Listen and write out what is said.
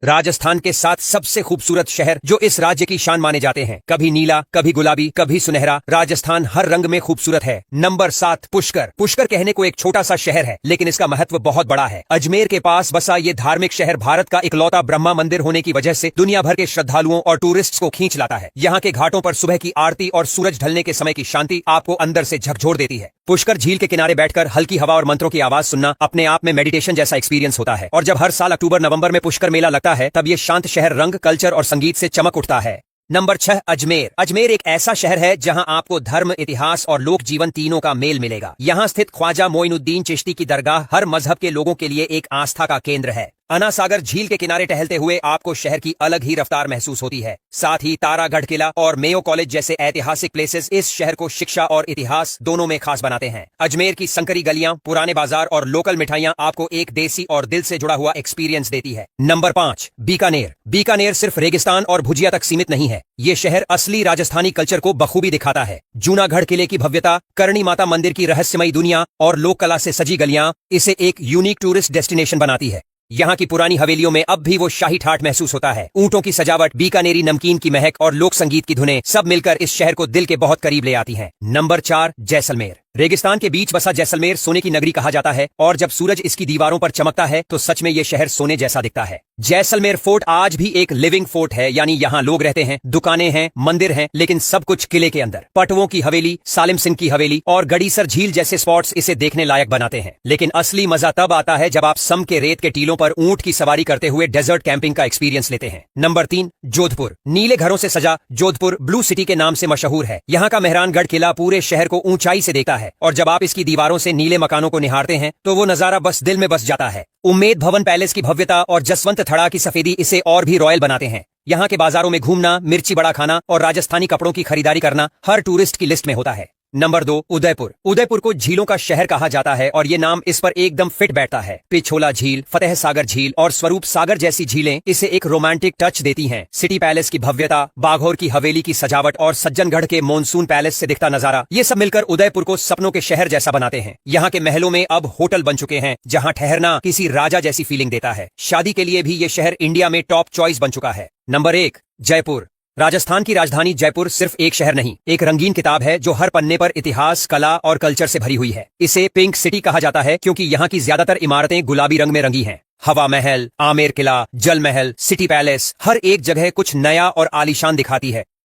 राजस्थान के 7 सबसे खूबसूरत शहर जो इस राज्य की शान माने जाते हैं। कभी नीला, कभी गुलाबी, कभी सुनहरा, राजस्थान हर रंग में खूबसूरत है। नंबर 7 पुष्कर। पुष्कर कहने को एक छोटा सा शहर है, लेकिन इसका महत्व बहुत बड़ा है। अजमेर के पास बसा ये धार्मिक शहर भारत का इकलौता ब्रह्मा मंदिर होने की वजह से दुनिया भर के श्रद्धालुओं और टूरिस्ट्स को खींच लाता है। यहाँ के घाटों पर सुबह की आरती और सूरज ढलने के समय की शांति आपको अंदर से झकझोर देती है। पुष्कर झील के किनारे बैठकर हल्की हवा और मंत्रों की आवाज सुनना अपने आप में मेडिटेशन जैसा एक्सपीरियंस होता है। और जब हर साल अक्टूबर नवंबर में पुष्कर मेला लगता है, तब ये शांत शहर रंग, कल्चर और संगीत से चमक उठता है। नंबर 6 अजमेर। अजमेर एक ऐसा शहर है जहां आपको धर्म, इतिहास और लोक जीवन तीनों का मेल मिलेगा। यहाँ स्थित ख्वाजा मोइनुद्दीन चिश्ती की दरगाह हर मजहब के लोगों के लिए एक आस्था का केंद्र है। अना सागर झील के किनारे टहलते हुए आपको शहर की अलग ही रफ्तार महसूस होती है। साथ ही तारागढ़ किला और मेयो कॉलेज जैसे ऐतिहासिक प्लेसेस इस शहर को शिक्षा और इतिहास दोनों में खास बनाते हैं। अजमेर की संकरी गलियां, पुराने बाजार और लोकल मिठाइयां आपको एक देसी और दिल से जुड़ा हुआ एक्सपीरियंस देती है। नंबर 5 बीकानेर। बीकानेर सिर्फ रेगिस्तान और भुजिया तक सीमित नहीं है। ये शहर असली राजस्थानी कल्चर को बखूबी दिखाता है। जूनागढ़ किले की भव्यता, करणी माता मंदिर की रहस्यमयी दुनिया और लोक कला से सजी गलियां इसे एक यूनिक टूरिस्ट डेस्टिनेशन बनाती है। यहाँ की पुरानी हवेलियों में अब भी वो शाही ठाठ महसूस होता है। ऊंटों की सजावट, बीकानेरी नमकीन की महक और लोक संगीत की धुनें सब मिलकर इस शहर को दिल के बहुत करीब ले आती हैं। नंबर 4 जैसलमेर। रेगिस्तान के बीच बसा जैसलमेर सोने की नगरी कहा जाता है और जब सूरज इसकी दीवारों पर चमकता है तो सच में ये शहर सोने जैसा दिखता है। जैसलमेर फोर्ट आज भी एक लिविंग फोर्ट है, यानी यहाँ लोग रहते हैं, दुकानें हैं, मंदिर हैं, लेकिन सब कुछ किले के अंदर। पटवों की हवेली, सालिम सिंह की हवेली और गड़ीसर झील जैसे स्पॉट्स इसे देखने लायक बनाते हैं। लेकिन असली मजा तब आता है जब आप सम के रेत के टीलों पर ऊंट की सवारी करते हुए डेजर्ट कैंपिंग का एक्सपीरियंस लेते हैं। नंबर 3 जोधपुर। नीले घरों से सजा जोधपुर ब्लू सिटी के नाम से मशहूर है। यहाँ का मेहरानगढ़ किला पूरे शहर को ऊंचाई से देखता है और जब आप इसकी दीवारों से नीले मकानों को निहारते हैं तो वो नजारा बस दिल में बस जाता है। उम्मेद भवन पैलेस की भव्यता और जसवंत थड़ा की सफेदी इसे और भी रॉयल बनाते हैं। यहाँ के बाजारों में घूमना, मिर्ची बड़ा खाना और राजस्थानी कपड़ों की खरीदारी करना हर टूरिस्ट की लिस्ट में होता है। नंबर 2 उदयपुर। उदयपुर को झीलों का शहर कहा जाता है और ये नाम इस पर एकदम फिट बैठता है। पिछोला झील, फतेह सागर झील और स्वरूप सागर जैसी झीलें इसे एक रोमांटिक टच देती हैं। सिटी पैलेस की भव्यता, बाघौर की हवेली की सजावट और सज्जनगढ़ के मॉनसून पैलेस से दिखता नजारा, ये सब मिलकर उदयपुर को सपनों के शहर जैसा बनाते हैं। यहाँ के महलों में अब होटल बन चुके हैं जहाँ ठहरना किसी राजा जैसी फीलिंग देता है। शादी के लिए भी ये शहर इंडिया में टॉप चॉइस बन चुका है। नंबर 1 जयपुर। राजस्थान की राजधानी जयपुर सिर्फ एक शहर नहीं, एक रंगीन किताब है जो हर पन्ने पर इतिहास, कला और कल्चर से भरी हुई है। इसे पिंक सिटी कहा जाता है क्योंकि यहाँ की ज्यादातर इमारतें गुलाबी रंग में रंगी हैं। हवा महल, आमेर किला, जल महल, सिटी पैलेस, हर एक जगह कुछ नया और आलीशान दिखाती है।